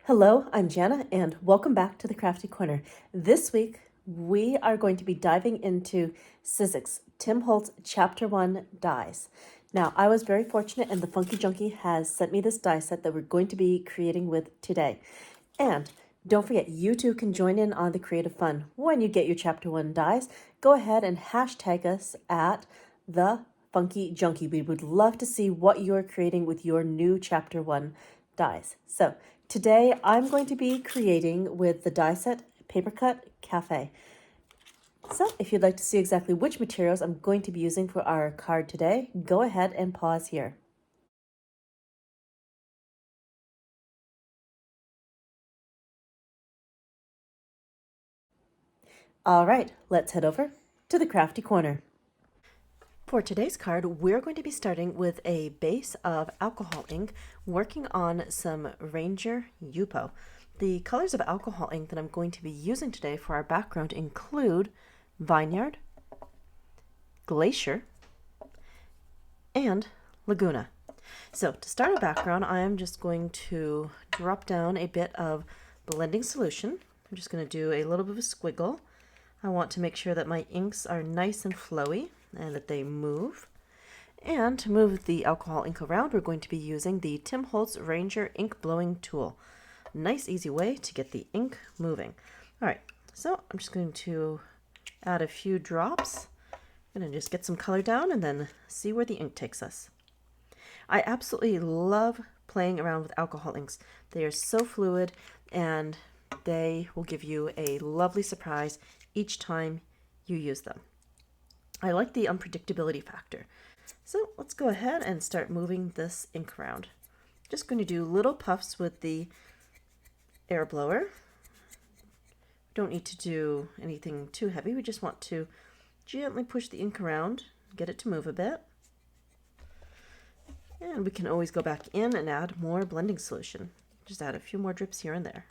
Hello, I'm Jana, and welcome back to the Crafty Corner. This week, we are going to be diving into Sizzix, Tim Holtz Chapter 1 dies. Now, I was very fortunate, and the Funkie Junkie has sent me this die set that we're going to be creating with today. And don't forget, you too can join in on the creative fun. When you get your Chapter 1 dies, go ahead and hashtag us at the Funkie Junkie. We would love to see what you're creating with your new Chapter 1 dies. So today I'm going to be creating with the die set Paper Cut Cafe. So if you'd like to see exactly which materials I'm going to be using for our card today, go ahead and pause here. All right, let's head over to the Crafty Corner. For today's card, we're going to be starting with a base of alcohol ink, working on some reinker Yupo. The colors of alcohol ink that I'm going to be using today for our background include vineyard, glacier, and laguna. So to start our background, I am just going to drop down a bit of blending solution. I'm just going to do a little bit of a squiggle. I want to make sure that my inks are nice and flowy and that they move. And to move the alcohol ink around, we're going to be using the Tim Holtz Reinker ink blowing tool. Nice, easy way to get the ink moving. All right, so I'm just going to add a few drops. I'm going to just get some color down and then see where the ink takes us. I absolutely love playing around with alcohol inks. They are so fluid and they will give you a lovely surprise each time you use them. I like the unpredictability factor. So let's go ahead and start moving this ink around. Just going to do little puffs with the air blower. Don't need to do anything too heavy. We just want to gently push the ink around, get it to move a bit. And we can always go back in and add more blending solution. Just add a few more drips here and there.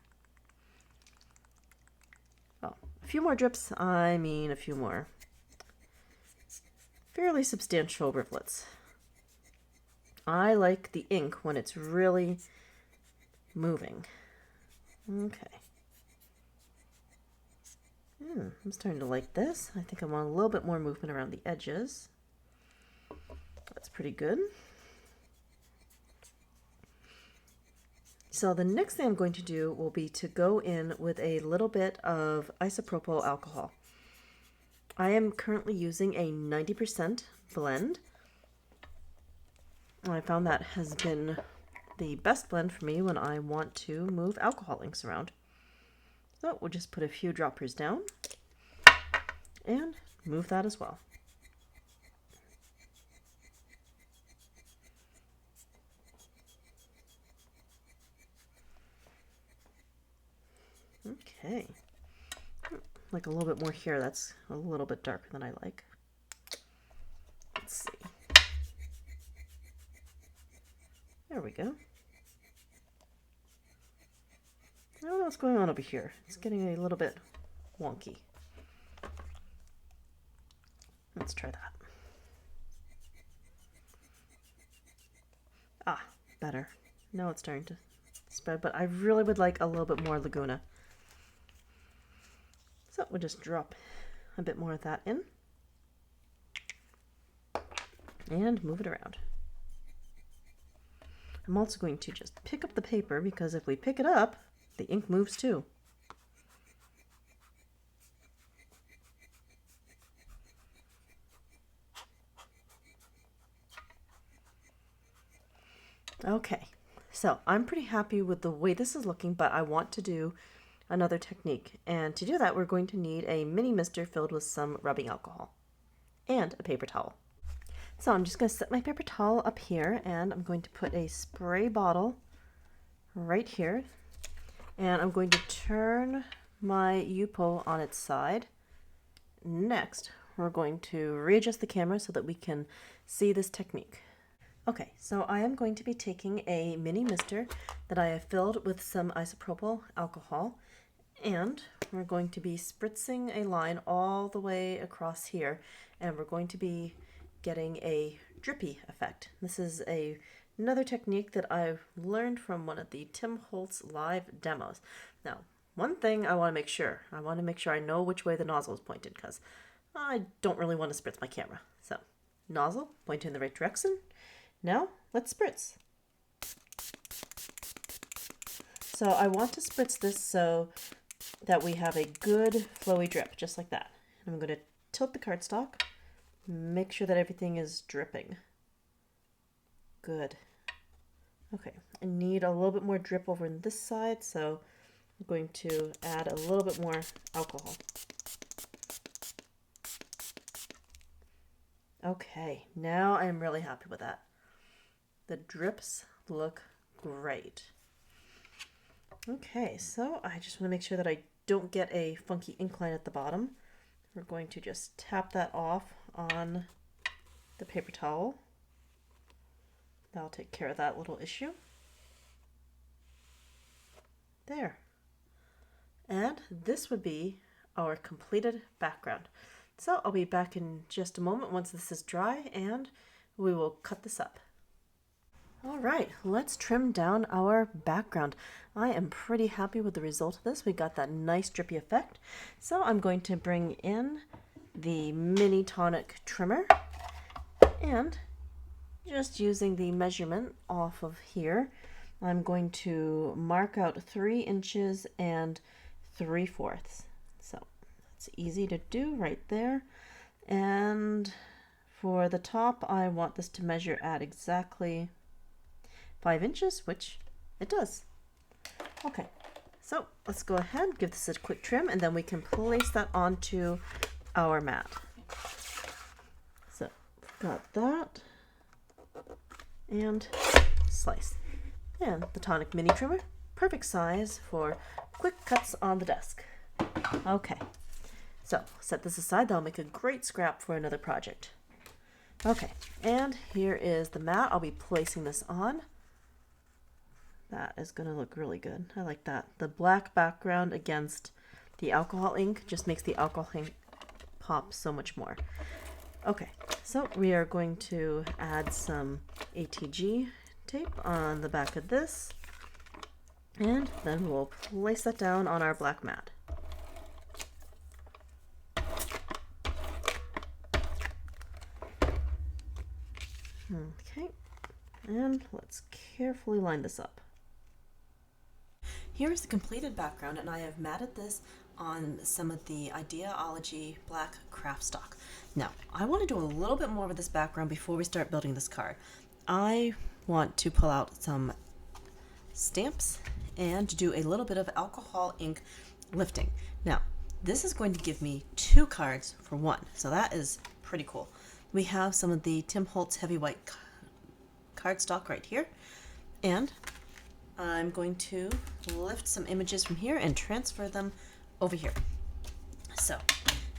Well, a few more drips, I mean a few more fairly substantial rivulets. I like the ink when it's really moving. Okay. I'm starting to like this. I think I want a little bit more movement around the edges. That's pretty good. So the next thing I'm going to do will be to go in with a little bit of isopropyl alcohol. I am currently using a 90% blend. I found that has been the best blend for me when I want to move alcohol inks around. So we'll just put a few droppers down and move that as well. Okay. Like a little bit more here. That's a little bit darker than I like. Let's see. There we go. I don't know what's going on over here. It's getting a little bit wonky. Let's try that. Ah, better. Now it's starting to spread, but I really would like a little bit more laguna. So we'll just drop a bit more of that in and move it around. I'm also going to just pick up the paper because if we pick it up, the ink moves too. Okay, so I'm pretty happy with the way this is looking, but I want to do another technique. And to do that, we're going to need a mini mister filled with some rubbing alcohol and a paper towel. So I'm just going to set my paper towel up here and I'm going to put a spray bottle right here. And I'm going to turn my Yupo on its side. Next, we're going to readjust the camera so that we can see this technique. Okay, so I am going to be taking a mini mister that I have filled with some isopropyl alcohol, and we're going to be spritzing a line all the way across here, and we're going to be getting a drippy effect. This is a another technique that I've learned from one of the Tim Holtz live demos. Now, one thing I want to make sure, I know which way the nozzle is pointed because I don't really want to spritz my camera. So, nozzle pointing in the right direction. Now, let's spritz. So I want to spritz this so that we have a good flowy drip, just like that. And I'm going to tilt the cardstock, make sure that everything is dripping. Good. Okay, I need a little bit more drip over on this side, so I'm going to add a little bit more alcohol. Okay, now I'm really happy with that. The drips look great. Okay, so I just want to make sure that I don't get a funky ink line at the bottom. We're going to just tap that off on the paper towel. That'll take care of that little issue. There. And this would be our completed background. So I'll be back in just a moment once this is dry and we will cut this up. All right, let's trim down our background. I am pretty happy with the result of this. We got that nice drippy effect. So I'm going to bring in the mini tonic trimmer and just using the measurement off of here, I'm going to mark out 3 inches and 3/4. So it's easy to do right there. And for the top, I want this to measure at exactly 5 inches, which it does. Okay, so let's go ahead, give this a quick trim, and then we can place that onto our mat. So, got that, and slice. And the tonic mini trimmer, perfect size for quick cuts on the desk. Okay, so set this aside, that'll make a great scrap for another project. Okay, and here is the mat. I'll be placing this on. That is going to look really good. I like that. The black background against the alcohol ink just makes the alcohol ink pop so much more. Okay, so we are going to add some ATG tape on the back of this, and then we'll place that down on our black mat. Okay, and let's carefully line this up. Here is the completed background, and I have matted this on some of the Idea-ology black Kraft stock. Now, I want to do a little bit more with this background before we start building this card. I want to pull out some stamps and do a little bit of alcohol ink lifting. Now, this is going to give me 2 cards for 1, so that is pretty cool. We have some of the Tim Holtz heavy white cardstock right here, and I'm going to lift some images from here and transfer them over here. So,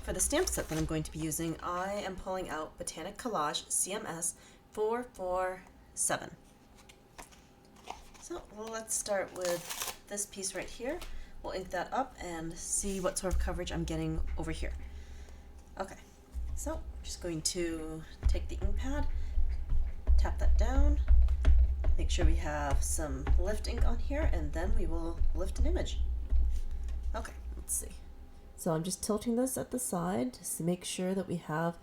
for the stamp set that I'm going to be using, I am pulling out Botanic Collage CMS 447. So, let's start with this piece right here. We'll ink that up and see what sort of coverage I'm getting over here. Okay, so I'm just going to take the ink pad, tap that down, make sure we have some lift ink on here, and then we will lift an image. Okay, let's see. So I'm just tilting this at the side to make sure that we have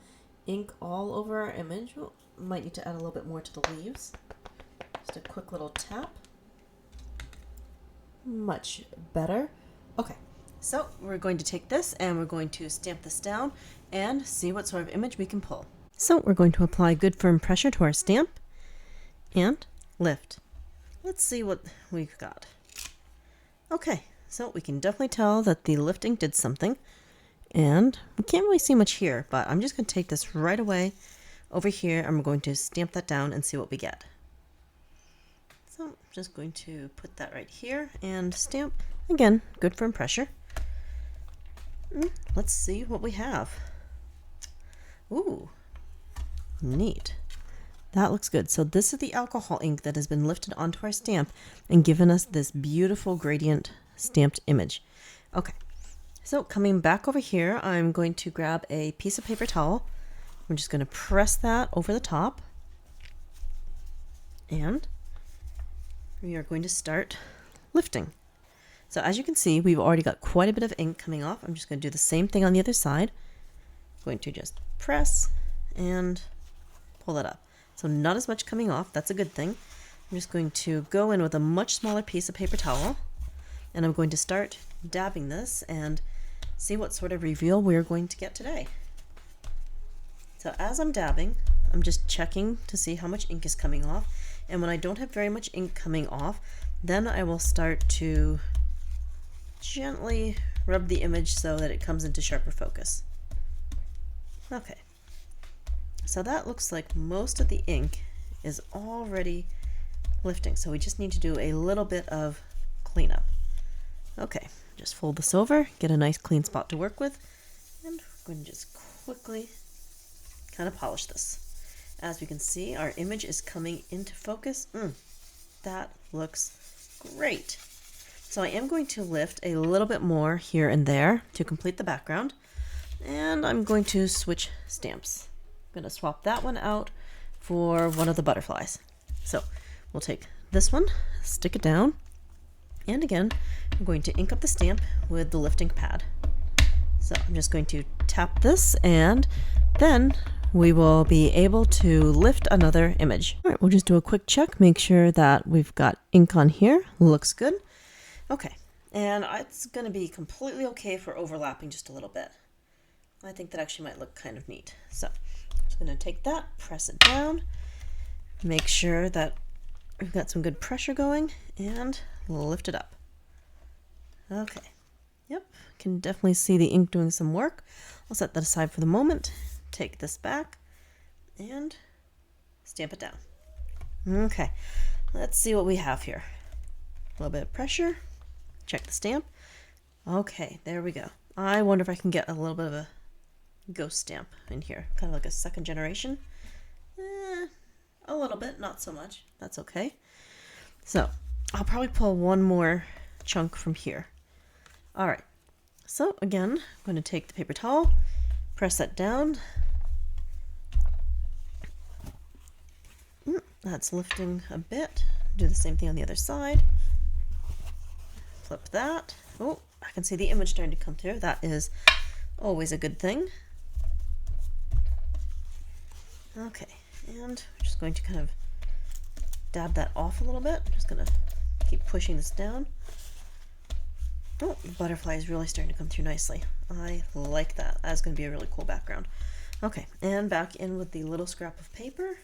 ink all over our image. Oh, might need to add a little bit more to the leaves. Just a quick little tap. Much better. Okay, so we're going to take this and we're going to stamp this down and see what sort of image we can pull. So we're going to apply good firm pressure to our stamp and lift. Let's see what we've got. Okay, so we can definitely tell that the lifting did something, and we can't really see much here, but I'm just going to take this right away over here and we're going to stamp that down and see what we get. So I'm just going to put that right here and stamp. Again, good firm pressure. Let's see what we have. Ooh, neat. That looks good. So this is the alcohol ink that has been lifted onto our stamp and given us this beautiful gradient stamped image. Okay, so coming back over here, I'm going to grab a piece of paper towel. I'm just going to press that over the top. And we are going to start lifting. So as you can see, we've already got quite a bit of ink coming off. I'm just going to do the same thing on the other side. I'm going to just press and pull it up. So not as much coming off. That's a good thing. I'm just going to go in with a much smaller piece of paper towel, and I'm going to start dabbing this and see what sort of reveal we're going to get today. So as I'm dabbing, I'm just checking to see how much ink is coming off. And when I don't have very much ink coming off, then I will start to gently rub the image so that it comes into sharper focus. Okay, so that looks like most of the ink is already lifting, so we just need to do a little bit of cleanup. Okay, just fold this over, get a nice clean spot to work with, and we're going to just quickly kind of polish this. As we can see, our image is coming into focus. That looks great. So I am going to lift a little bit more here and there to complete the background. And I'm going to switch stamps. I'm going to swap that one out for one of the butterflies. So we'll take this one, stick it down, and again, I'm going to ink up the stamp with the lifting pad. So I'm just going to tap this, and then we will be able to lift another image. All right, we'll just do a quick check, make sure that we've got ink on here. Looks good. Okay, and it's going to be completely okay for overlapping just a little bit. I think that actually might look kind of neat. So I'm just going to take that, press it down, make sure that we've got some good pressure going, and lift it up. Okay, yep, can definitely see the ink doing some work. I'll set that aside for the moment, take this back, and stamp it down. Okay, let's see what we have here. A little bit of pressure, check the stamp. Okay, there we go. I wonder if I can get a little bit of a ghost stamp in here, kind of like a second generation. A little bit, not so much. That's okay. So I'll probably pull one more chunk from here. All right. So again, I'm going to take the paper towel, press that down. That's lifting a bit. Do the same thing on the other side. Flip that. Oh, I can see the image starting to come through. That is always a good thing. Okay, and I'm just going to kind of dab that off a little bit. I'm just going to keep pushing this down. Oh, the butterfly is really starting to come through nicely. I like that. That's going to be a really cool background. Okay, and back in with the little scrap of paper.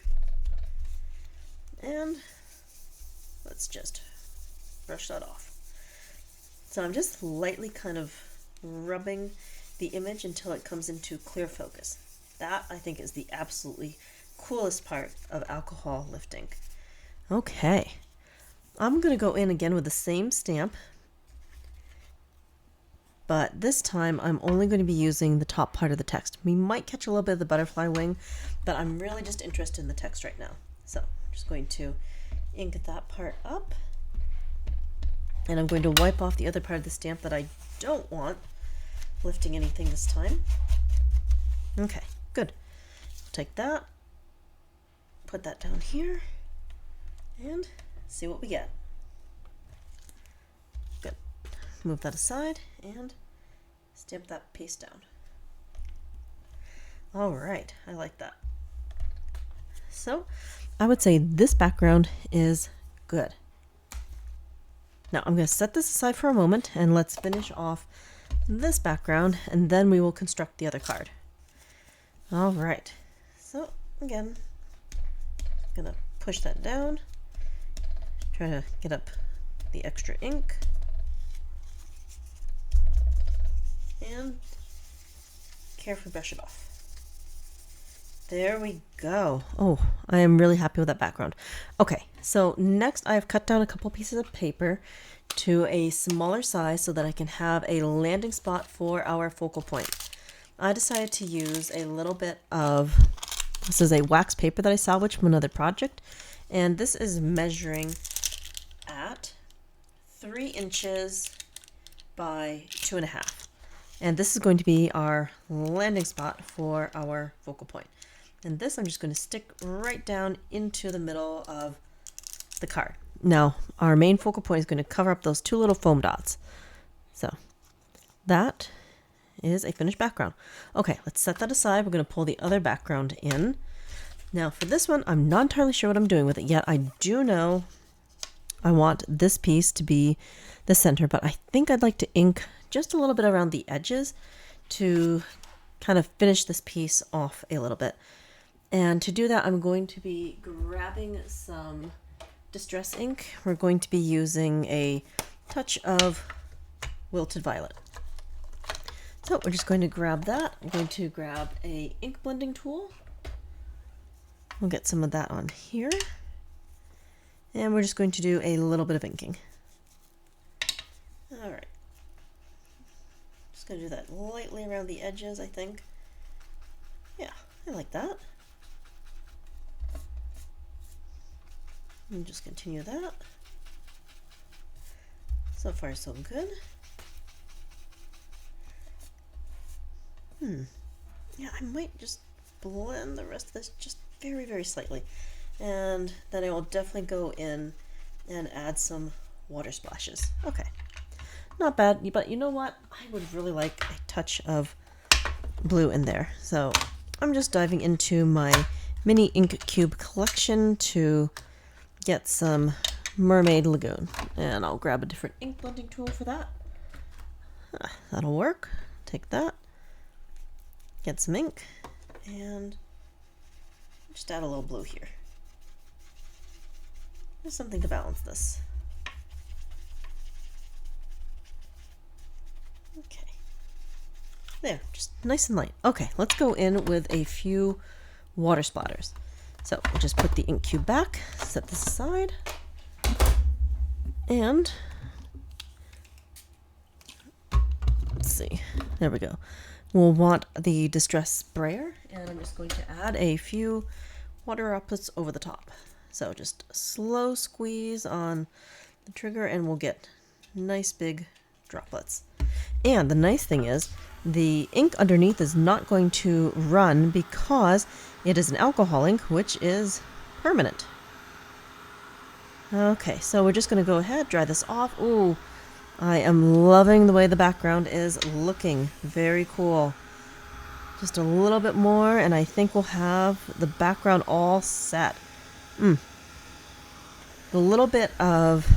And let's just brush that off. So I'm just lightly kind of rubbing the image until it comes into clear focus. That, I think, is the absolutely coolest part of alcohol lifting. Okay, I'm going to go in again with the same stamp, but this time I'm only going to be using the top part of the text. We might catch a little bit of the butterfly wing, but I'm really just interested in the text right now. So I'm just going to ink that part up, and I'm going to wipe off the other part of the stamp that I don't want lifting anything this time. Okay, good. I'll take that, put that down here, and see what we get. Good. Move that aside and stamp that piece down. All right, I like that. So I would say this background is good. Now I'm going to set this aside for a moment and let's finish off this background, and then we will construct the other card. All right, so again, I'm gonna push that down, try to get up the extra ink, and carefully brush it off. There we go. Oh, I am really happy with that background. Okay, so next I've cut down a couple pieces of paper to a smaller size so that I can have a landing spot for our focal point. I decided to use a little bit of, this is a wax paper that I salvaged from another project, and this is measuring at 3 inches by 2.5. And this is going to be our landing spot for our focal point. And this I'm just going to stick right down into the middle of the card. Now, our main focal point is going to cover up those two little foam dots. So that is a finished background. Okay, let's set that aside. We're going to pull the other background in. Now for this one, I'm not entirely sure what I'm doing with it yet. I do know I want this piece to be the center, but I think I'd like to ink just a little bit around the edges to kind of finish this piece off a little bit. And to do that, I'm going to be grabbing some distress ink. We're going to be using a touch of Wilted Violet. So we're just going to grab that. I'm going to grab a ink blending tool. We'll get some of that on here. And we're just going to do a little bit of inking. All right. Just going to do that lightly around the edges, I think. Yeah, I like that. And just continue that. So far, so good. Yeah, I might just blend the rest of this just very, very slightly. And then I will definitely go in and add some water splashes. Okay. Not bad, but you know what? I would really like a touch of blue in there. So I'm just diving into my mini ink cube collection to get some mermaid lagoon. And I'll grab a different ink blending tool for that. That'll work. Take that. Get some ink. And just add a little blue here. Just something to balance this. Okay. There, just nice and light. Okay, let's go in with a few water splatters. So we'll just put the ink cube back, set this aside, and let's see. There we go. We'll want the distress sprayer, and I'm just going to add a few water droplets over the top. So just a slow squeeze on the trigger and we'll get nice big droplets. And the nice thing is the ink underneath is not going to run because it is an alcohol ink, which is permanent. Okay, so we're just going to go ahead, dry this off. Ooh, I am loving the way the background is looking. Very cool. Just a little bit more and I think we'll have the background all set. The little bit of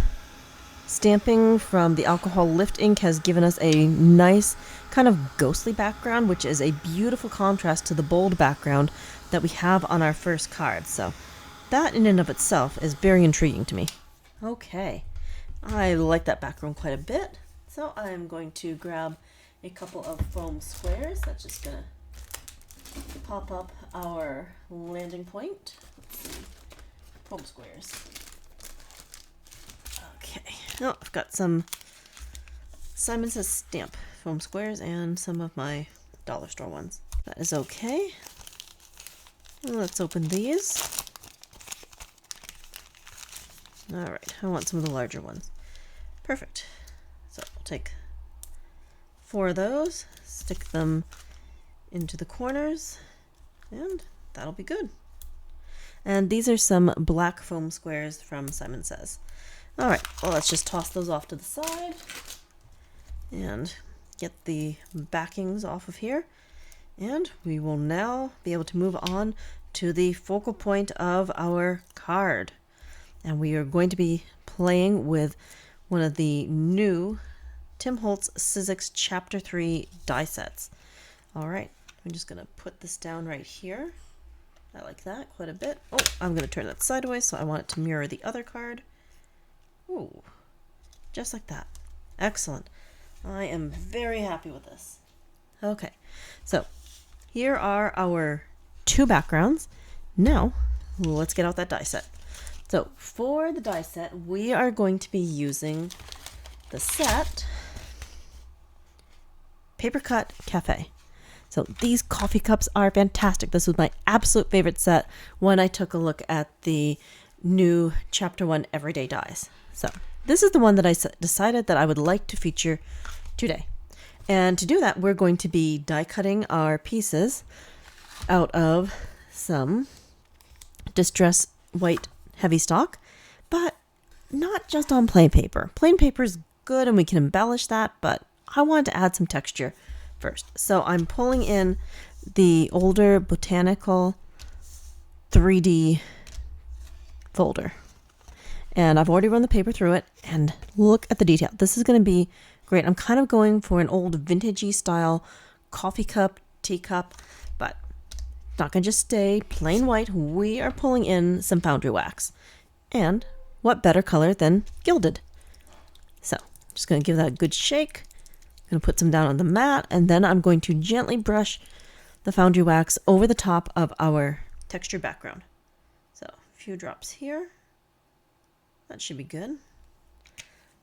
stamping from the alcohol lift ink has given us a nice kind of ghostly background, which is a beautiful contrast to the bold background that we have on our first card. So that in and of itself is very intriguing to me. Okay, I like that background quite a bit. So I'm going to grab a couple of foam squares. That's just going to pop up our landing point. Let's see. Foam squares. Okay. Oh, I've got some Simon Says stamp foam squares and some of my dollar store ones. That is okay. Let's open these. All right, I want some of the larger ones. Perfect. So I'll take 4 of those, stick them into the corners, and that'll be good. And these are some black foam squares from Simon Says. All right, well, let's just toss those off to the side and get the backings off of here. And we will now be able to move on to the focal point of our card. And we are going to be playing with one of the new Tim Holtz Sizzix Chapter 3 die sets. All right, I'm just going to put this down right here. I like that quite a bit. Oh, I'm going to turn that sideways so I want it to mirror the other card. Ooh, just like that. Excellent. I am very happy with this. Okay, so here are our 2 backgrounds. Now, let's get out that die set. So for the die set, we are going to be using the set Paper Cut Cafe. So these coffee cups are fantastic. This was my absolute favorite set when I took a look at the new Chapter 1 Everyday Dies. So this is the one that I decided that I would like to feature today. And to do that, we're going to be die cutting our pieces out of some Distress White Heavy Stock, but not just on plain paper. Plain paper is good and we can embellish that, but I wanted to add some texture first. So I'm pulling in the older botanical 3D folder. And I've already run the paper through it, and look at the detail. This is going to be great. I'm kind of going for an old vintagey style coffee cup, teacup, but not going to just stay plain white. We are pulling in some foundry wax. And what better color than gilded? So I'm just going to give that a good shake. I'm going to put some down on the mat, and then I'm going to gently brush the foundry wax over the top of our textured background. So a few drops here. That should be good.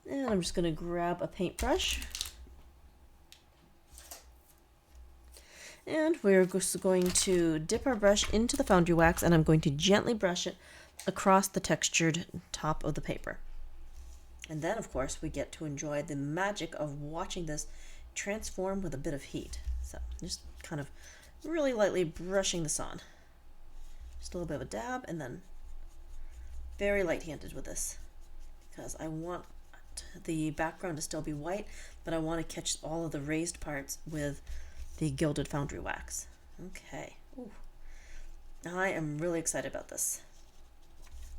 And I'm just going to grab a paintbrush. And we're just going to dip our brush into the foundry wax, and I'm going to gently brush it across the textured top of the paper. And then, of course, we get to enjoy the magic of watching this transform with a bit of heat. So just kind of really lightly brushing this on. Just a little bit of a dab, and then very light-handed with this, because I want the background to still be white, but I want to catch all of the raised parts with the gilded foundry wax. Okay. Ooh. I am really excited about this.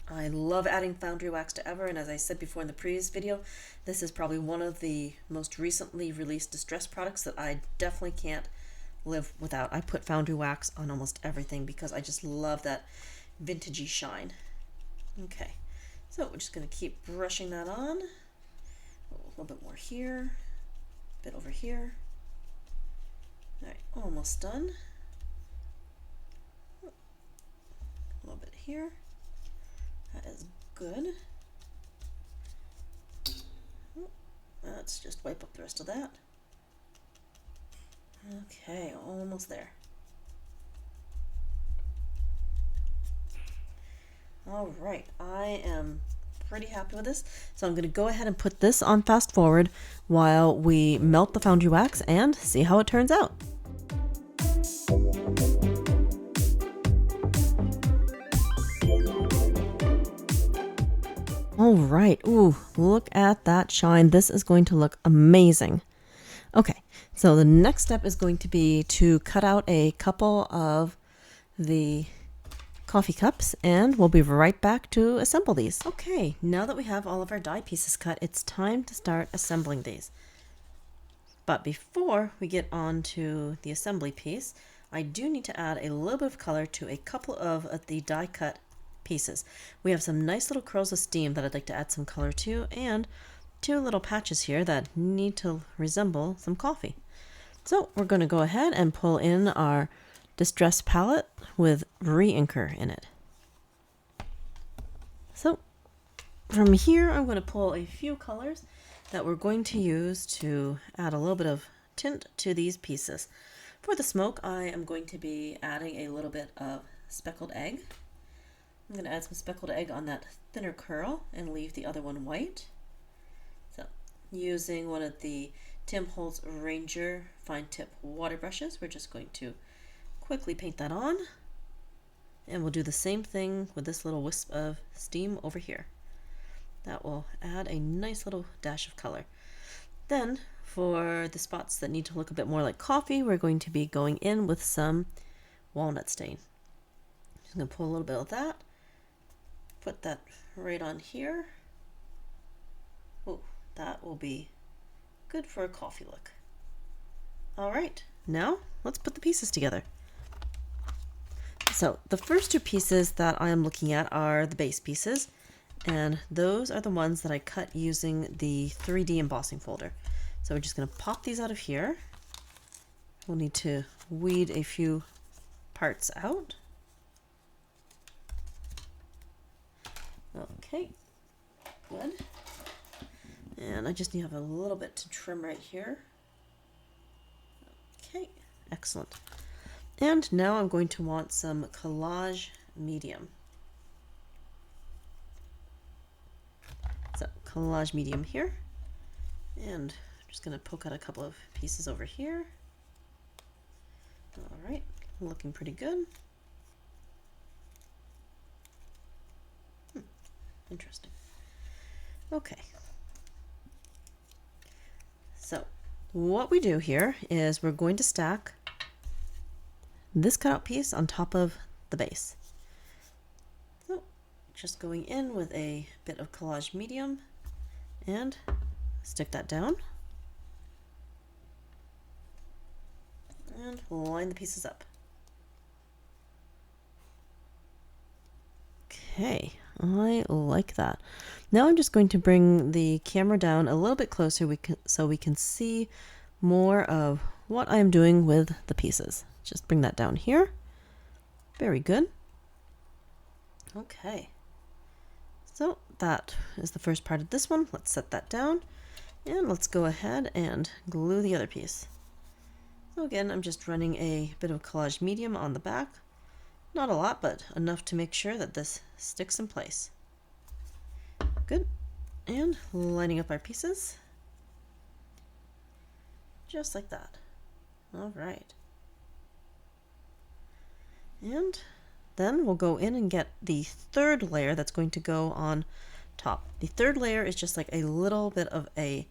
I love adding foundry wax to ever, and as I said before in the previous video, this is probably one of the most recently released distress products that I definitely can't live without. I put foundry wax on almost everything because I just love that vintagey shine. Okay, so we're just going to keep brushing that on. A little bit more here, a bit over here. All right, almost done. A little bit here. That is good. Let's just wipe up the rest of that. Okay, almost there. All right, I am pretty happy with this. So I'm going to go ahead and put this on fast forward while we melt the foundry wax and see how it turns out. All right, ooh, look at that shine. This is going to look amazing. Okay, so the next step is going to be to cut out a couple of the coffee cups, and we'll be right back to assemble these. Okay, now that we have all of our die pieces cut, it's time to start assembling these. But before we get on to the assembly piece, I do need to add a little bit of color to a couple of the die cut pieces. We have some nice little curls of steam that I'd like to add some color to, and two little patches here that need to resemble some coffee. So we're going to go ahead and pull in our Distress palette with reinker in it. So from here I'm going to pull a few colors that we're going to use to add a little bit of tint to these pieces. For the smoke, I am going to be adding a little bit of speckled egg. I'm going to add some speckled egg on that thinner curl and leave the other one white. So using one of the Tim Holtz Ranger fine tip water brushes, we're just going to quickly paint that on, and we'll do the same thing with this little wisp of steam over here. That will add a nice little dash of color. Then for the spots that need to look a bit more like coffee, we're going to be going in with some walnut stain. Just going to pull a little bit of that, put that right on here. Oh, that will be good for a coffee look. All right, now let's put the pieces together. So the first two pieces that I am looking at are the base pieces, and those are the ones that I cut using the 3D embossing folder. So we're just going to pop these out of here. We'll need to weed a few parts out. Okay, good. And I just need to have a little bit to trim right here. Okay, excellent. And now I'm going to want some Collage medium. So Collage medium here. And I'm just going to poke out a couple of pieces over here. All right, looking pretty good. Interesting. Okay. So what we do here is we're going to stack this cutout piece on top of the base. So just going in with a bit of Collage medium and stick that down and line the pieces up. Okay, I like that. Now I'm just going to bring the camera down a little bit closer so we can see more of what I'm doing with the pieces. Just bring that down here. Very good. Okay. So that is the first part of this one. Let's set that down and let's go ahead and glue the other piece. So again, I'm just running a bit of Collage medium on the back. Not a lot, but enough to make sure that this sticks in place. Good. And lining up our pieces. Just like that. All right. And then we'll go in and get the third layer that's going to go on top. The third layer is just like a little bit of a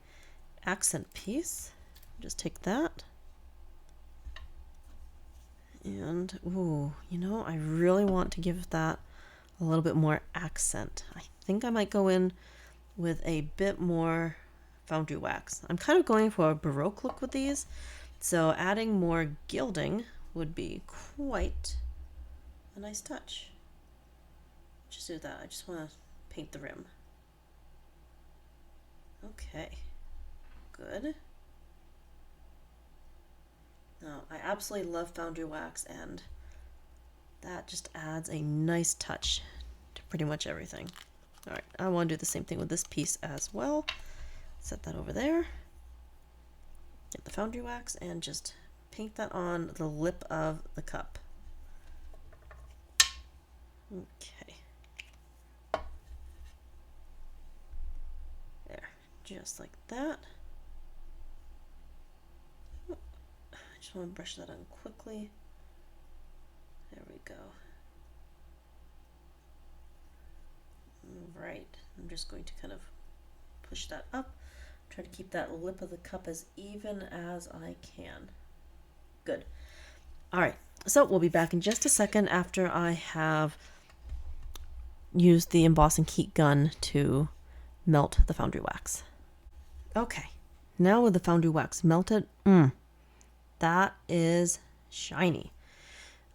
accent piece. Just take that. And, ooh, you know, I really want to give that a little bit more accent. I think I might go in with a bit more foundry wax. I'm kind of going for a Baroque look with these, so adding more gilding would be quite a nice touch. Just do that. I just want to paint the rim. Okay, good. Now, I absolutely love foundry wax, and that just adds a nice touch to pretty much everything. All right, I want to do the same thing with this piece as well. Set that over there. Get the foundry wax and just paint that on the lip of the cup. Okay. There, just like that. I just want to brush that on quickly. There we go. Right, I'm just going to kind of push that up. Try to keep that lip of the cup as even as I can. Good. All right, so we'll be back in just a second after I have used the embossing heat gun to melt the foundry wax. Okay, now with the foundry wax melted, that is shiny.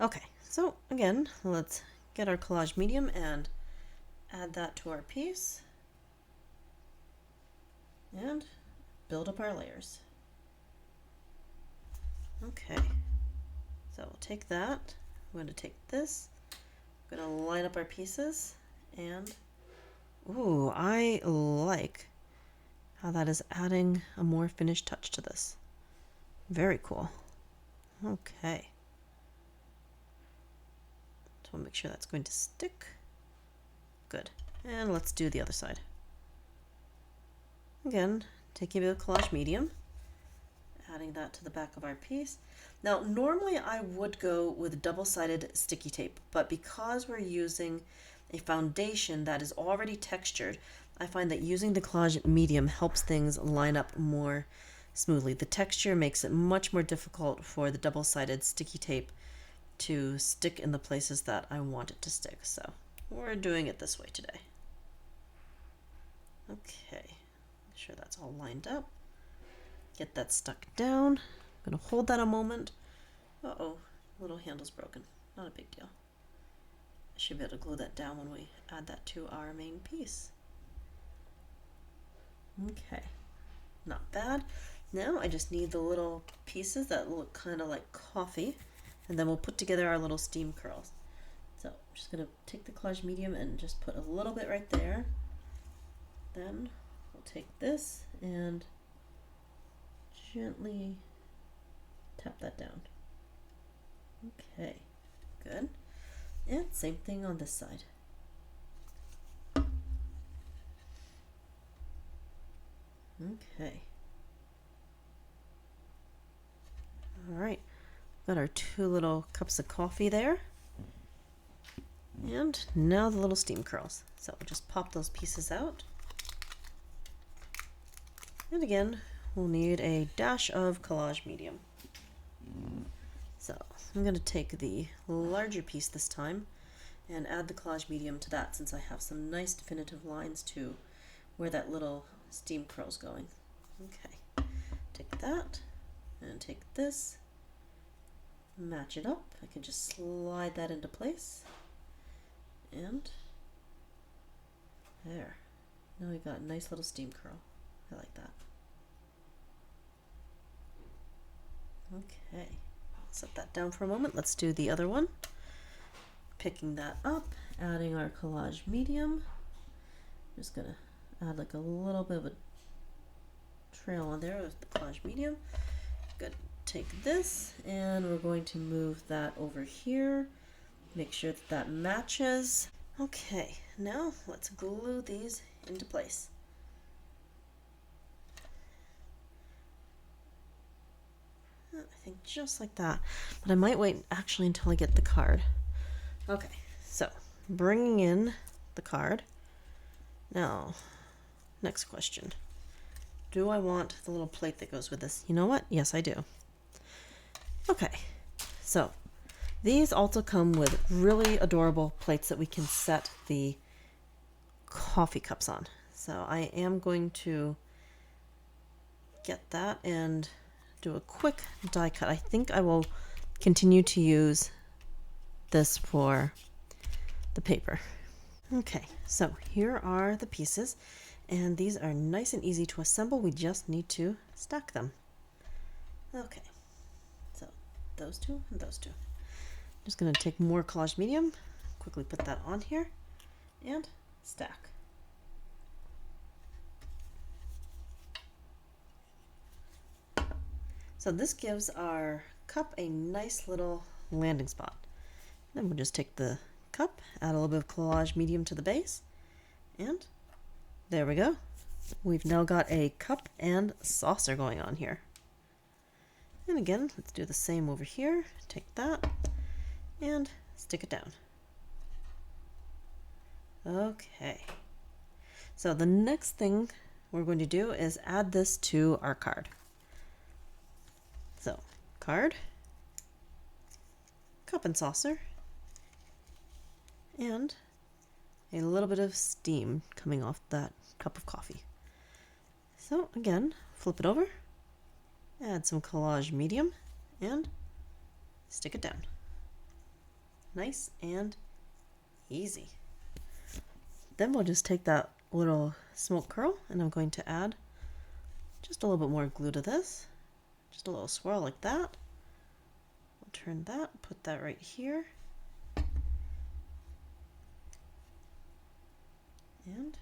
Okay, so again, let's get our Collage medium and add that to our piece and build up our layers. Okay, so we'll take that. I'm going to take this. I'm going to line up our pieces and ooh, I like how that is adding a more finished touch to this. Very cool. Okay. So we'll make sure that's going to stick. Good. And let's do the other side. Again, taking a bit of Collage medium, adding that to the back of our piece. Now, normally I would go with double-sided sticky tape, but because we're using a foundation that is already textured, I find that using the Collage medium helps things line up more smoothly. The texture makes it much more difficult for the double-sided sticky tape to stick in the places that I want it to stick. So we're doing it this way today. Okay, make sure that's all lined up. Get that stuck down. I'm going to hold that a moment. Uh-oh, little handle's broken. Not a big deal. I should be able to glue that down when we add that to our main piece. Okay, not bad. Now I just need the little pieces that look kind of like coffee, and then we'll put together our little steam curls. So I'm just going to take the Collage medium and just put a little bit right there. Then we'll take this and gently tap that down. Okay, good. And same thing on this side. Okay. All right, got our two little cups of coffee there. And now the little steam curls. So we'll just pop those pieces out. And again, we'll need a dash of Collage medium. So I'm going to take the larger piece this time and add the Collage medium to that, since I have some nice definitive lines to where that little steam curl's going. Okay, take that and take this, match it up. I can just slide that into place, and there. Now we got a nice little steam curl. I like that. Okay, I'll set that down for a moment. Let's do the other one. Picking that up, adding our Collage medium. Just gonna add like a little bit of a trail on there with the Collage medium. Good. Take this and we're going to move that over here. Make sure that that matches. Okay, now let's glue these into place. I think just like that, but I might wait actually until I get the card. Okay, so bringing in the card. Now, next question. Do I want the little plate that goes with this? You know what? Yes, I do. Okay, so these also come with really adorable plates that we can set the coffee cups on. So I am going to get that and do a quick die cut. I think I will continue to use this for the paper. Okay, so here are the pieces, and these are nice and easy to assemble. We just need to stack them. Okay, so those two and those two. Just going to take more Collage medium, quickly put that on here, and stack. So this gives our cup a nice little landing spot. Then we'll just take the cup, add a little bit of Collage medium to the base, and there we go. We've now got a cup and saucer going on here. And again, let's do the same over here. Take that and stick it down. Okay. So the next thing we're going to do is add this to our card. So, card, cup and saucer, and a little bit of steam coming off that cup of coffee. So again, flip it over, add some Collage medium, and stick it down. Nice and easy. Then we'll just take that little smoke curl, and I'm going to add just a little bit more glue to this. Just a little swirl like that. We'll turn that, put that right here. And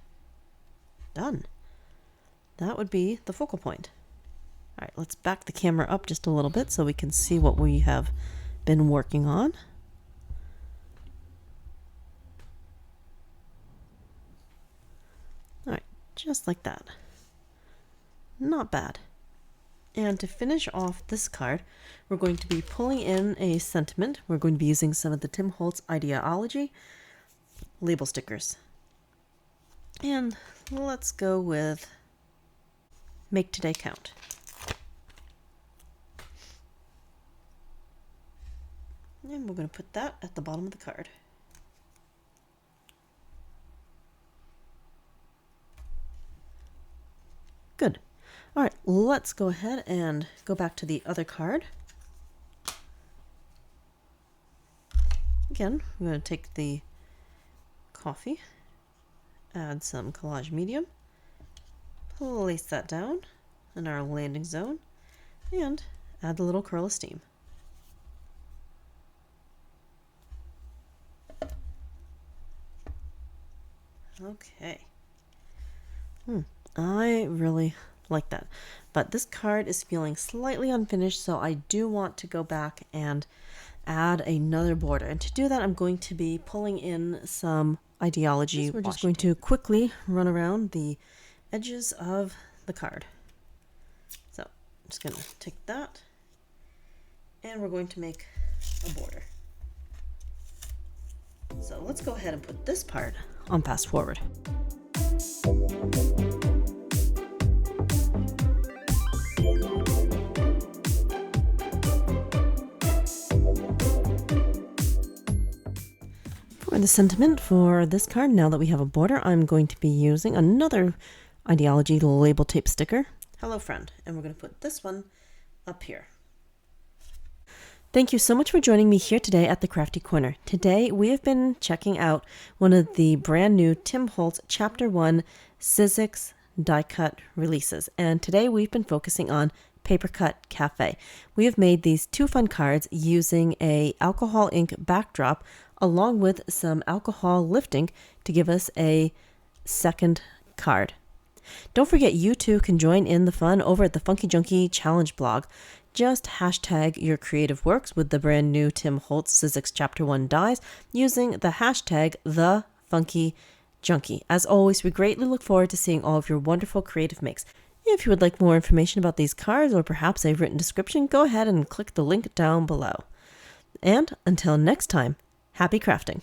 done. That would be the focal point. All right, let's back the camera up just a little bit so we can see what we have been working on. All right, just like that. Not bad. And to finish off this card, we're going to be pulling in a sentiment. We're going to be using some of the Tim Holtz Idea-ology label stickers. And let's go with Make Today Count. And we're going to put that at the bottom of the card. Good. All right, let's go ahead and go back to the other card. Again, I'm going to take the coffee, add some Collage medium, place that down in our landing zone, and add the little curl of steam. Okay. I really like that, but this card is feeling slightly unfinished, so I do want to go back and add another border. And to do that, I'm going to be pulling in some Idea-ology. We're just going to quickly run around the edges of the card. So I'm just going to take that, and we're going to make a border. So let's go ahead and put this part on fast forward. For the sentiment for this card, now that we have a border, I'm going to be using another Idea-ology label tape sticker. Hello friend, and we're going to put this one up here. Thank you so much for joining me here today at the Crafty Corner. Today we have been checking out one of the brand new Tim Holtz Chapter 1 Sizzix die cut releases, and today we've been focusing on Paper Cut Cafe. We have made these 2 fun cards using a alcohol ink backdrop along with some alcohol lifting to give us a second card. Don't forget, you too can join in the fun over at the Funkie Junkie challenge blog. Just hashtag your creative works with the brand new Tim Holtz Sizzix Chapter 1 dies using the hashtag #TheFunkieJunkie. As always, we greatly look forward to seeing all of your wonderful creative makes. If you would like more information about these cards or perhaps a written description, go ahead and click the link down below. And until next time, happy crafting!